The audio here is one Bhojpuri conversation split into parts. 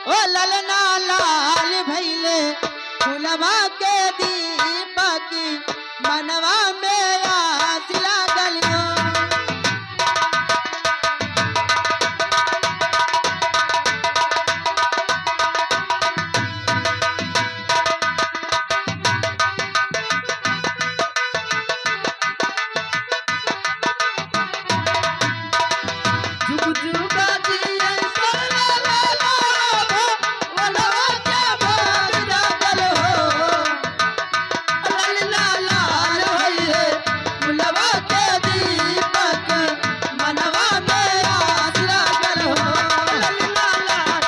ओ ललना लाल भैले फुलवा के दीपक मनवा में आस लागल हो। जुग जुगा जिए सोला लाला भो, मनवा के भाग जागल हो। ललना लाल भैले फुलवा के दीपक मनवा में आस लागल हो। ललना लाल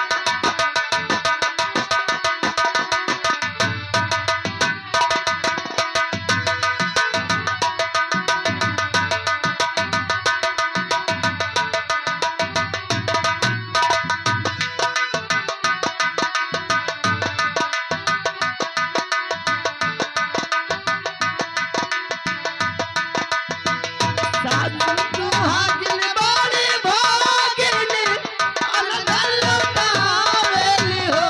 सासु सुहागिन बड़ी भागिन अलगल लुटावेली हो।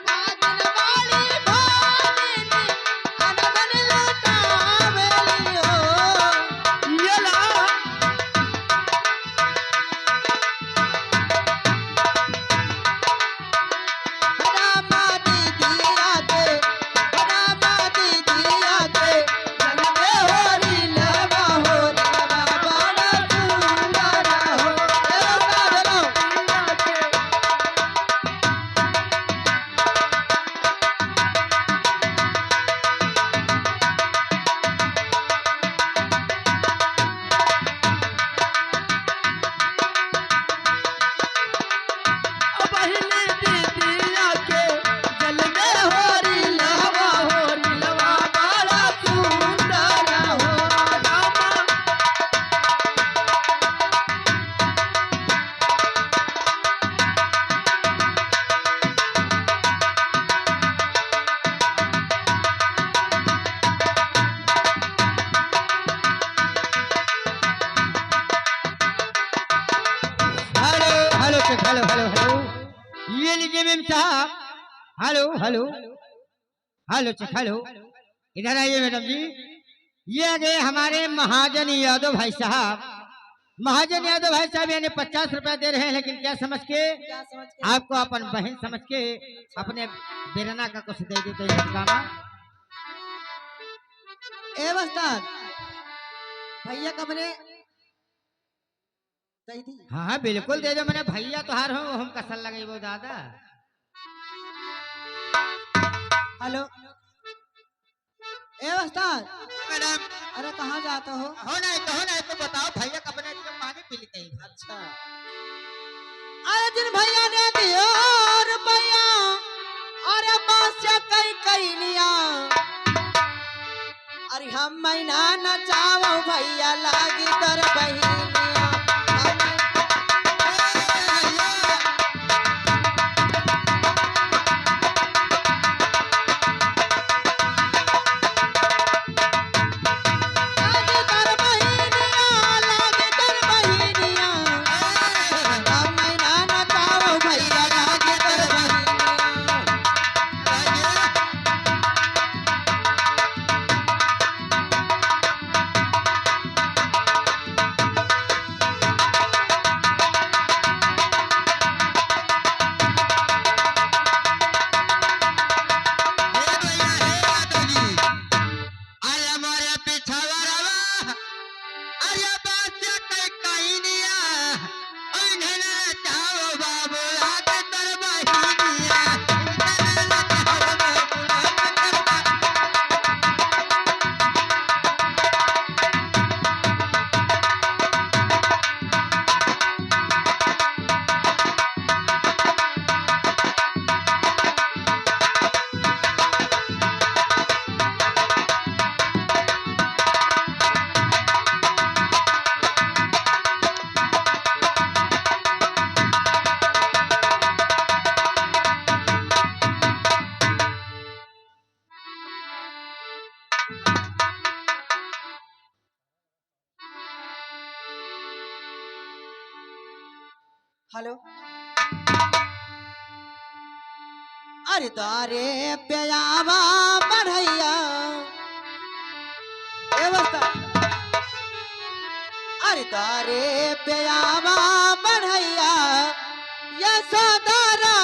सागिन बड़ी भागिन अलगल लुटावेली हो। यला रामा दीदिया के रामा दीदिया के जलवे होरी लवा हो लवा बड़ा सुंदर हो। चलो पहले दीदिया के जलवे होरी लवा बड़ा सुंदर हो। Rama hello hello check hello hello hello ये लीजिए memsahib. Hello hello hello check hello इधर आइए मैडम जी। ये आ गए हमारे महाजन यादव भाई साहब। महाजन यादव भाई साहब यानी 50 रुपया दे रहे हैं, लेकिन क्या समझ के आपको अपन बहन समझ के अपने बेरना का कुछ दे देते हैं कामा। ए वस्ताद भैया का बने सही थी। हाँ हाँ बिल्कुल दे दो। मैंने भैया तोहार हो हम कसल लगे वो दादा। हेलो ए वस्ताद मैडम। अरे कहाँ जाता हो नहीं तो बताओ भैया का बने पानी पी लेते हैं। अच्छा अरे जिन भैया ने दियो रुपया अरे बास से कई कई लिया। अरे हम महीना नचाओ भैया लागी तर बहिनिया। लागी तर बहिनिया, लागी तर बहिनिया। हम महीना नचाओ भैया लागी तर बहिनिया। हेलो अरे तारे प्यावा बढ़ैया अरे तारे प्यावा बढ़ैया यशोदा